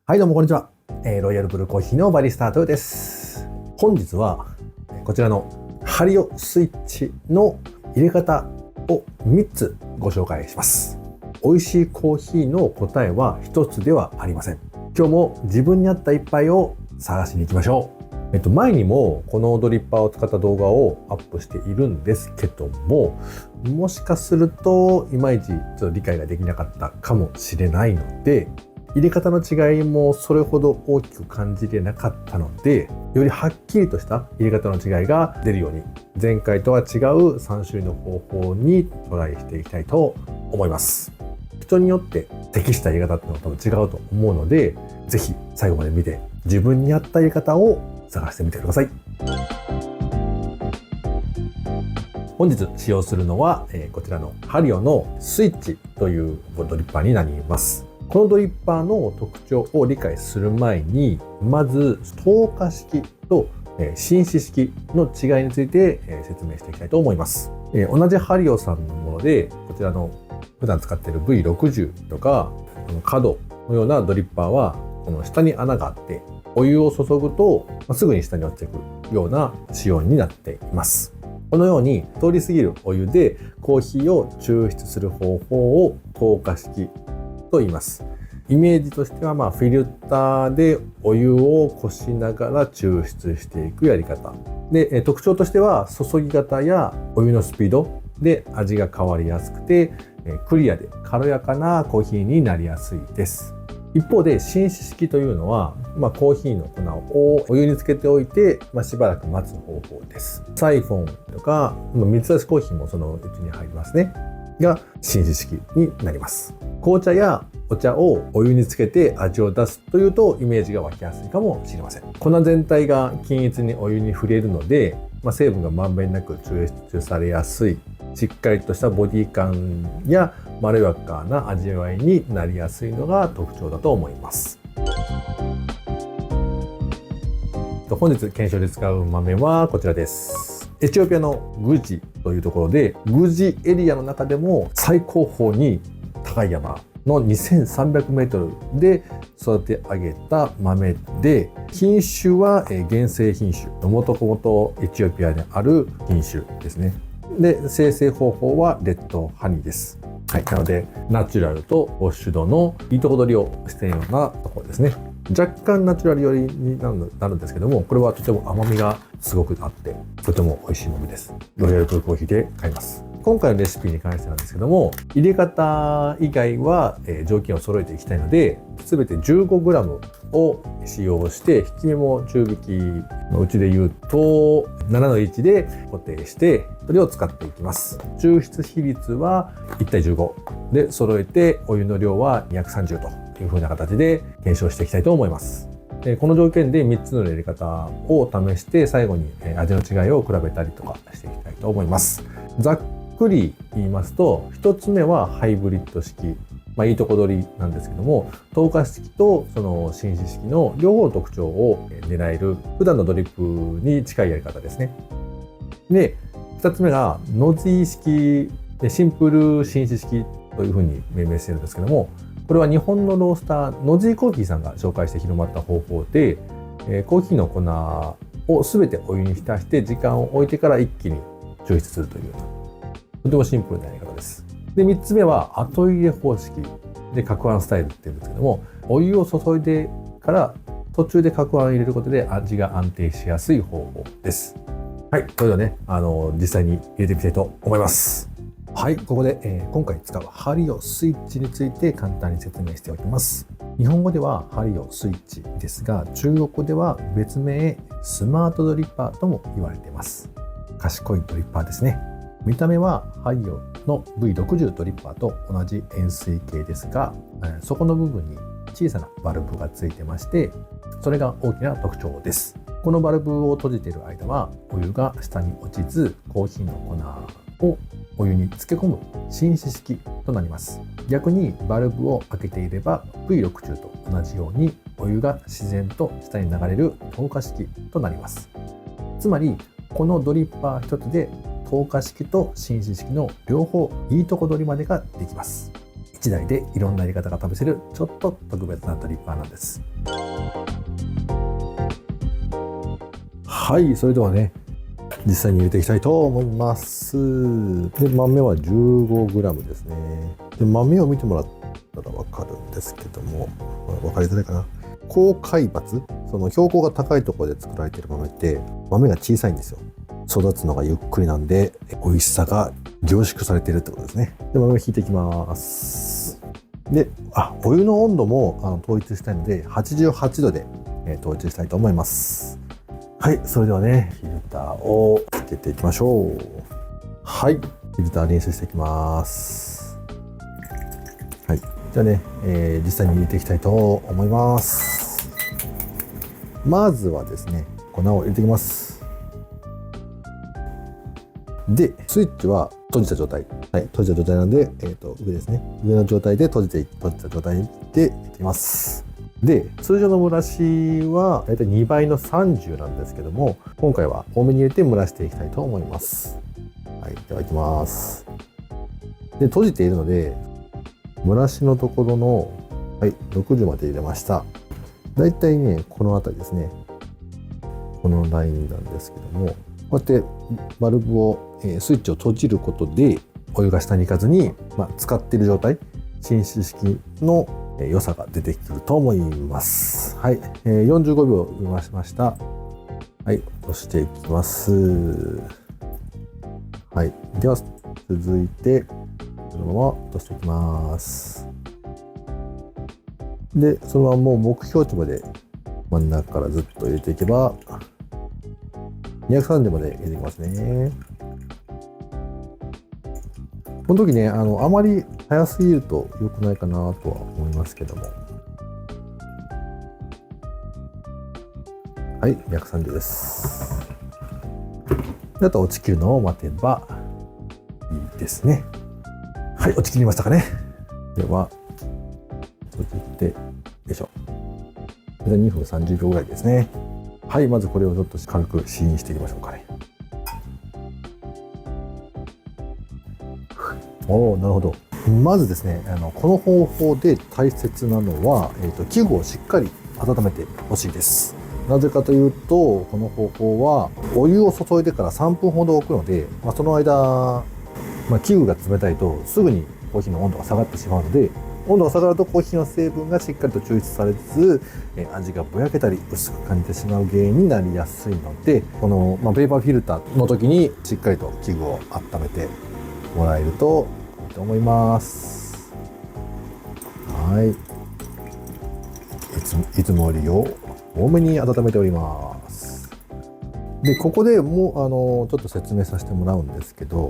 はい、どうもこんにちは。ロイヤルブルーコーヒーのバリスタ豊です。本日はこちらのハリオスイッチの入れ方を3つご紹介します。美味しいコーヒーの答えは1つではありません。今日も自分に合った一杯を探しに行きましょう。前にもこのドリッパーを使った動画をアップしているんですけども、もしかするといまいちちょっと理解ができなかったかもしれないので、入れ方の違いもそれほど大きく感じれなかったので、よりはっきりとした入れ方の違いが出るように、前回とは違う3種類の方法にトライしていきたいと思います。人によって適した入れ方っていうのは多分違うと思うので、ぜひ最後まで見て自分に合った入れ方を探してみてください。本日使用するのは、こちらのハリオのスイッチというドリッパーになります。このドリッパーの特徴を理解する前に、まず透過式と浸子式の違いについて説明していきたいと思います。同じハリオさんのもので、こちらの普段使っている V60 とか角のようなドリッパーは、この下に穴があってお湯を注ぐとすぐに下に落ちていくような仕様になっています。このように通り過ぎるお湯でコーヒーを抽出する方法を透過式と言います。イメージとしてはフィルターでお湯をこしながら抽出していくやり方で、特徴としては注ぎ方やお湯のスピードで味が変わりやすくて、クリアで軽やかなコーヒーになりやすいです。一方で浸子式というのは、コーヒーの粉をお湯につけておいて、しばらく待つ方法です。サイフォンとか水出しコーヒーもそのうちに入りますねが浸子式になります。紅茶やお茶をお湯につけて味を出すというとイメージが湧きやすいかもしれません。粉全体が均一にお湯に触れるので、成分がまんべんなく抽出されやすい、しっかりとしたボディ感やまろやかな味わいになりやすいのが特徴だと思います。本日検証で使う豆はこちらです。エチオピアのグジというところで、グジエリアの中でも最高峰に高い山の2300メートルで育て上げた豆で、品種は原生品種、もともとエチオピアにある品種ですね。で、生成方法はレッドハニーです。はい、なのでナチュラルとウォッシュドのいいとこ取りをしているようなところですね。若干ナチュラル寄りになるんですけども、これはとても甘みがすごくあってとても美味しい豆です。ロイヤルブルーコーヒーで買います。今回のレシピに関してなんですけども、入れ方以外は条件を揃えていきたいので、全て 15g を使用して、引き目も中引きのうちで言うと7の1で固定して、それを使っていきます。抽出比率は1対15で揃えて、お湯の量は230という風な形で検証していきたいと思います。この条件で3つの入れ方を試して、最後に味の違いを比べたりとかしていきたいと思います。ざっくり言いますと、1つ目はハイブリッド式、いいとこ取りなんですけども、透過式とその浸子式の両方の特徴を狙える普段のドリップに近いやり方ですね。で、2つ目がノズィ式でシンプル浸子式というふうに命名しているんですけども、これは日本のロースターノズィコーヒーさんが紹介して広まった方法で、コーヒーの粉を全てお湯に浸して時間を置いてから一気に抽出するというとてもシンプルなやり方です。で、3つ目は後入れ方式で攪拌スタイルっていうんですけども、お湯を注いでから途中で攪拌を入れることで味が安定しやすい方法です。はい、それではね、実際に入れてみたいと思います。はい、ここで、今回使うハリオスイッチについて簡単に説明しておきます。日本語ではハリオスイッチですが、中国語では別名スマートドリッパーとも言われています。賢いドリッパーですね。見た目はハリオの V60 ドリッパーと同じ円錐形ですが、底の部分に小さなバルブがついてまして、それが大きな特徴です。このバルブを閉じている間はお湯が下に落ちず、コーヒーの粉をお湯に漬け込む浸子式となります。逆にバルブを開けていれば V60 と同じようにお湯が自然と下に流れる透過式となります。つまりこのドリッパー一つで透過式と浸子式の両方いいとこ取りまでができます。1台でいろんなやり方が試せるちょっと特別なドリッパーなんです。はい、それではね、実際に入れていきたいと思います。で、豆は 15g ですね。で、豆を見てもらったらわかるんですけども、わかりづらいかな。高海抜、その標高が高いところで作られている豆って豆が小さいんですよ。育つのがゆっくりなんで美味しさが凝縮されているってことですね。で、豆をひいていきます。で、お湯の温度も統一したいので88度で統一したいと思います。はい、それではね、フィルターをつけていきましょう。はい、フィルター練習していきます。はい、じゃあね、実際に入れていきたいと思います。まずはですね、粉を入れていきます。で、スイッチは閉じた状態。はい、閉じた状態なんで、上ですね。上の状態で閉じた状態でいきます。で、通常の蒸らしはだいたい2倍の30なんですけども、今回は多めに入れて蒸らしていきたいと思います。はい、ではいきます。で、閉じているので、蒸らしのところの、はい、60まで入れました。だいたいね、この辺りですね。このラインなんですけども、こうやってバルブを、スイッチを閉じることで、お湯が下に行かずに、使っている状態、浸出式の良さが出てくると思います。はい、45秒蒸らしました。はい、落としていきます。はい、では続いてそのまま落としていきます。で、そのままもう目標値まで真ん中からずっと入れていけば230まで入れていきますね。この時ね、あまり早すぎると良くないかなとは思いますけども。はい、230です。で、あと落ちきるのを待てばいいですね。はい、落ちきりましたかね。では、閉じて、よいしょ。これで2分30秒ぐらいですね。はい、まずこれをちょっと軽く試飲していきましょうかね。おー、なるほど。まずですね、この方法で大切なのは、器具をしっかり温めてほしいです。なぜかというと、この方法はお湯を注いでから3分ほど置くので、その間、器具が冷たいとすぐにコーヒーの温度が下がってしまうので、温度が下がるとコーヒーの成分がしっかりと抽出されず、味がぼやけたり薄く感じてしまう原因になりやすいので、この、ペーパーフィルターの時にしっかりと器具を温めてもらえるといいと思います。はい。いつもよりを多めに温めております。で、ここでもうちょっと説明させてもらうんですけど、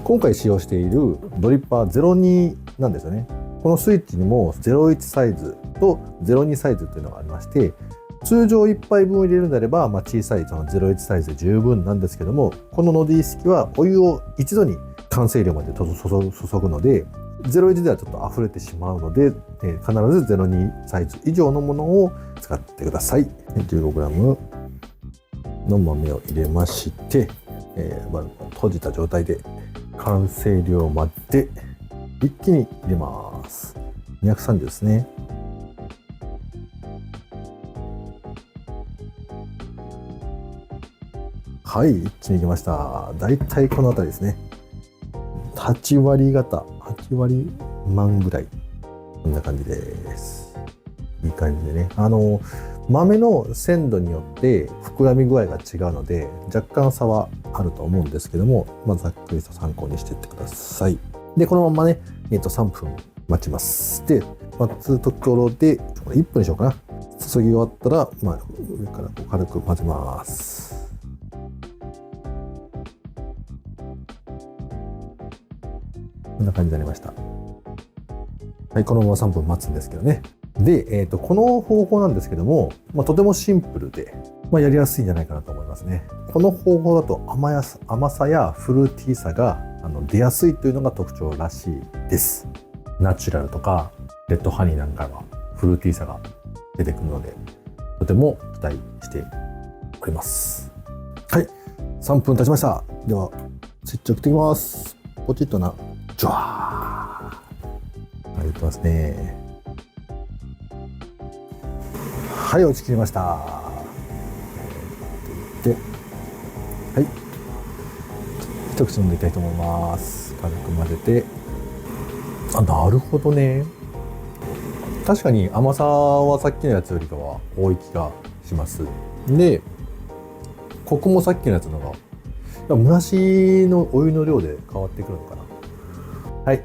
今回使用しているドリッパー02なんですよね。このスイッチにも01サイズと02サイズというのがありまして、通常1杯分入れるのであれば、小さいその01サイズで十分なんですけども、このノディ式はお湯を一度に完成量まで注ぐので、01ではちょっと溢れてしまうので、必ず02サイズ以上のものを使ってください。15g の豆を入れまして、閉じた状態で完成量まで一気に入れます。230ですね。はい、一気にいきました。だいたいこの辺りですね。8割方、8割満ぐらい。こんな感じです。いい感じでね。豆の鮮度によって膨らみ具合が違うので、若干差はあると思うんですけども、ざっくりと参考にしていってください。で、このままね、3分待ちます。で、待つところで、1分にしようかな。注ぎ終わったら、上からこう軽く混ぜます。こんな感じになりました。はい、このまま3分待つんですけどね。で、この方法なんですけども、とてもシンプルで、やりやすいんじゃないかなと思いますね。この方法だと甘さやフルーティーさが出やすいというのが特徴らしいです。ナチュラルとかレッドハニーなんかはフルーティーさが出てくるので、とても期待しております。はい、3分経ちました。ではスイッチを切っていきます。ポチッとな。ジャー。はい、きますね。はい、落ちきりました。で、はい、一口飲んでいきたいと思います。軽く混ぜて。なるほどね。確かに甘さはさっきのやつよりかは多い気がします。で、コクもさっきのやつのが蒸らしのお湯の量で変わってくるのかな。はい、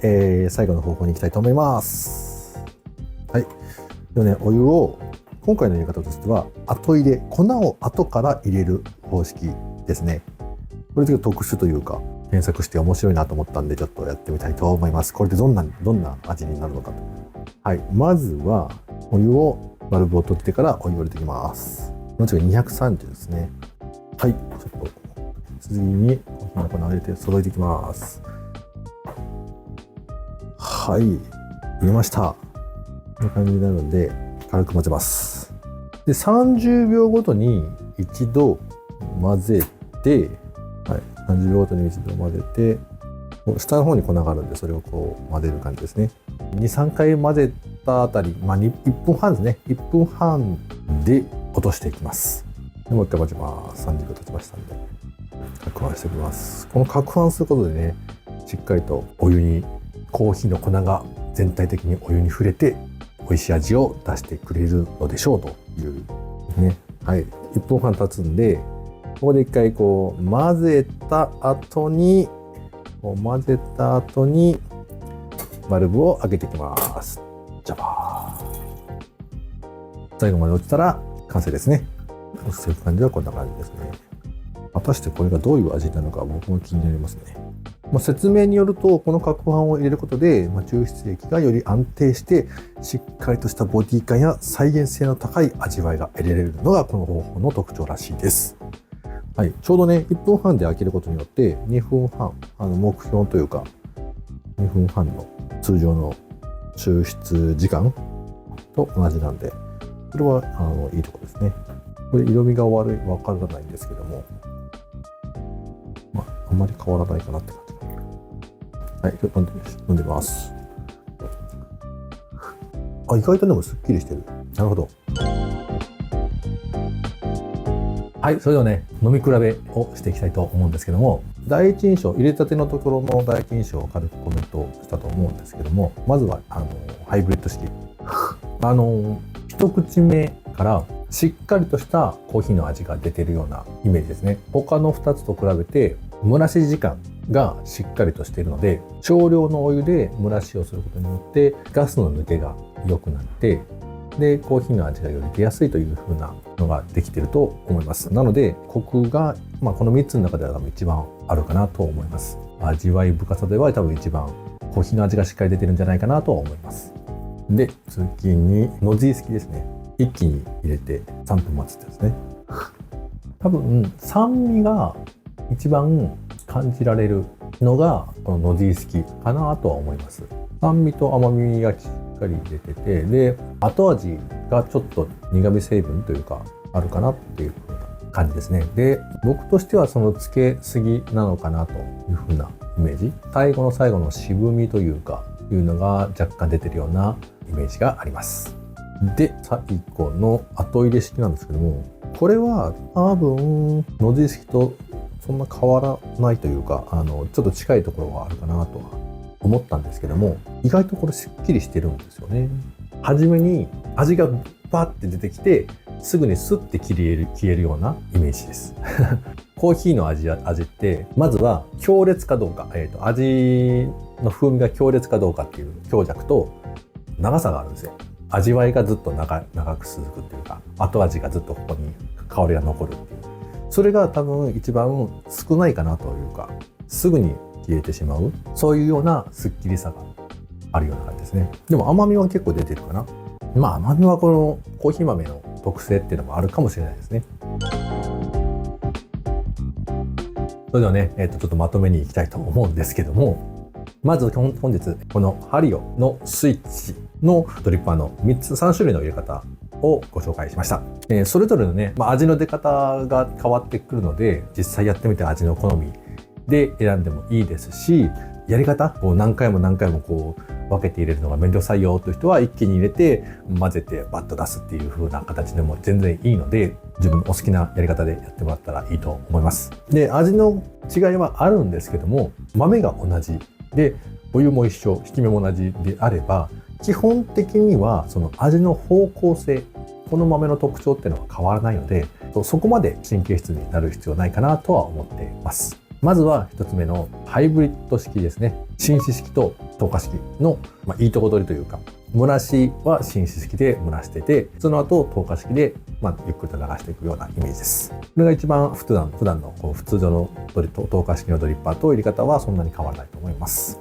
最後の方法に行きたいと思います。はい。でね、お湯を今回の入れ方としては後入れ、粉を後から入れる方式ですね。これちょっと特殊というか検索して面白いなと思ったんでちょっとやってみたいと思います。これでどんな味になるのかと。はい、まずはお湯をバルブを取ってからお湯を入れていきます。この違い230ですね。はい、ちょっと次にコーヒーの粉を入れて揃えていきます。はい、入れました。こんな感じになるので軽く混ぜます。で、30秒ごとに一度混ぜて、はい、30秒ごとに一度混ぜて、下の方に粉があるんでそれをこう混ぜる感じですね。2、3回混ぜたあたり、1分半ですね。1分半で落としていきます。でもう一回混ぜます。30秒経ちましたんで攪拌しておきます。この攪拌することでね、しっかりとお湯にコーヒーの粉が全体的にお湯に触れて美味しい味を出してくれるのでしょうというね。はい、1分半経つんで、ここで一回こう混ぜた後にバルブを開けていきます。ジャバー。最後まで落ちたら完成ですね。そういう感じはこんな感じですね。果たしてこれがどういう味なのか僕も気になりますね。説明によると、この攪拌を入れることで抽出液がより安定してしっかりとしたボディ感や再現性の高い味わいが得られるのがこの方法の特徴らしいです。はい、ちょうどね1分半で開けることによって2分半目標というか2分半の通常の抽出時間と同じなんで、それはいいところですね。これ色味がわからないんですけども、あんまり変わらないかなって感じ。はい、飲んでます。意外とでもすっきりしてる。なるほど。はい、それではね、飲み比べをしていきたいと思うんですけども、第一印象、入れたてのところの第一印象を軽くコメントしたと思うんですけども、まずはハイブリッド式。一口目からしっかりとしたコーヒーの味が出てるようなイメージですね。他の2つと比べて蒸らし時間がしっかりとしているので、少量のお湯で蒸らしをすることによってガスの抜けが良くなって、でコーヒーの味がより出やすいという風なのができていると思います。なのでコクが、この3つの中では多分一番あるかなと思います。味わい深さでは多分一番コーヒーの味がしっかり出てるんじゃないかなと思います。で次にノズィ式ですね。一気に入れて3分待つってですね。多分酸味が一番感じられるのがこのノズィ式かなとは思います。酸味と甘みがしっかり出てて、で後味がちょっと苦味成分というかあるかなっていう風な感じですね。で僕としてはそのつけすぎなのかなという風なイメージ。最後の渋みというかいうのが若干出てるようなイメージがあります。で最後の後入れ式なんですけども、これは多分ノズィ式とそんな変わらないというかちょっと近いところがあるかなとは思ったんですけども、意外とこれすっきりしてるんですよね。初めに味がバッて出てきてすぐにスッて消えるようなイメージですコーヒーの味ってまずは強烈かどうか、味の風味が強烈かどうかっていう強弱と長さがあるんですよ。味わいがずっと長く続くっていうか、後味がずっとここに香りが残るっていう、それが多分一番少ないかなというか、すぐに消えてしまう、そういうようなスッキリさがあるような感じですね。でも甘みは結構出てるかな。甘みはこのコーヒー豆の特性っていうのもあるかもしれないですね。それではね、ちょっとまとめにいきたいと思うんですけども、まず本日このハリオのスイッチのドリッパーの3種類の入れ方をご紹介しました。それぞれのね、味の出方が変わってくるので、実際やってみて味の好みで選んでもいいですし、やり方何回も分けて入れるのが面倒くさいよという人は一気に入れて混ぜてバッと出すっていう風な形でも全然いいので、自分のお好きなやり方でやってもらったらいいと思います。で、味の違いはあるんですけども、豆が同じでお湯も一緒、引き目も同じであれば、基本的にはその味の方向性、この豆の特徴っていうのは変わらないので、そこまで神経質になる必要ないかなとは思っています。まずは一つ目のハイブリッド式ですね。浸子式と透過式の、いいとこ取りというか、蒸らしは浸子式で蒸らしてて、その後透過式で、ゆっくりと流していくようなイメージです。これが一番普段の普通常の透過式のドリッパーと入れ方はそんなに変わらないと思います。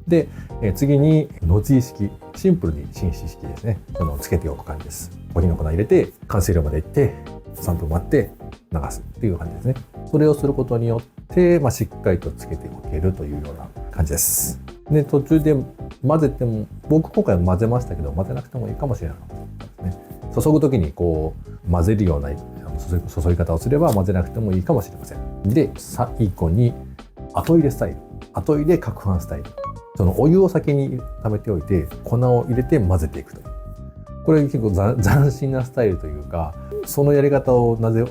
で、次にノズィ式、シンプルに浸子式ですね。つけておく感じです。コーヒーの粉入れて完成量までいって3分待って流すっていう感じですね。それをすることによって、しっかりとつけておけるというような感じです。で、途中で混ぜても、僕今回は混ぜましたけど、混ぜなくてもいいかもしれないですね。注ぐ時にこう混ぜるような注ぎ方をすれば混ぜなくてもいいかもしれません。で、最後に後入れスタイル、後入れ攪拌スタイル。そのお湯を先に溜めておいて粉を入れて混ぜていくという、これ結構斬新なスタイルというか、そのやり方をなぜ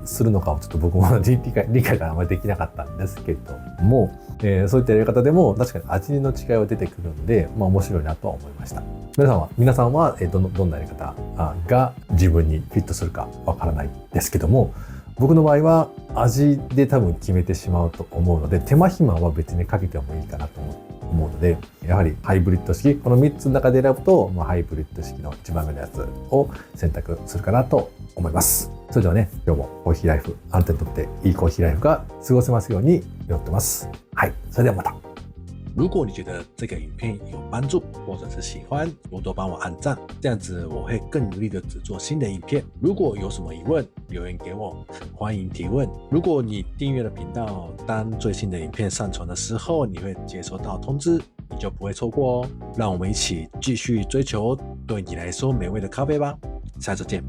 するのかをちょっと僕も理解があまりできなかったんですけども、そういったやり方でも確かに味の違いは出てくるので、面白いなとは思いました。皆さんはどんなやり方が自分にフィットするかわからないですけども、僕の場合は味で多分決めてしまうと思うので、手間暇は別にかけてもいいかなと思うので、やはりハイブリッド式、この3つの中で選ぶと、ハイブリッド式の一番目のやつを選択するかなと思います。それではね、今日もコーヒーライフ、あなたにとっていいコーヒーライフが過ごせますように祈ってます。はい、それではまた。如果你觉得这个影片有帮助，或者是喜欢，多多帮我按赞，这样子我会更努力的制作新的影片。如果有什么疑问，留言给我，欢迎提问。如果你订阅了频道，当最新的影片上传的时候，你会接收到通知，你就不会错过哦。让我们一起继续追求对你来说美味的咖啡吧，下次见。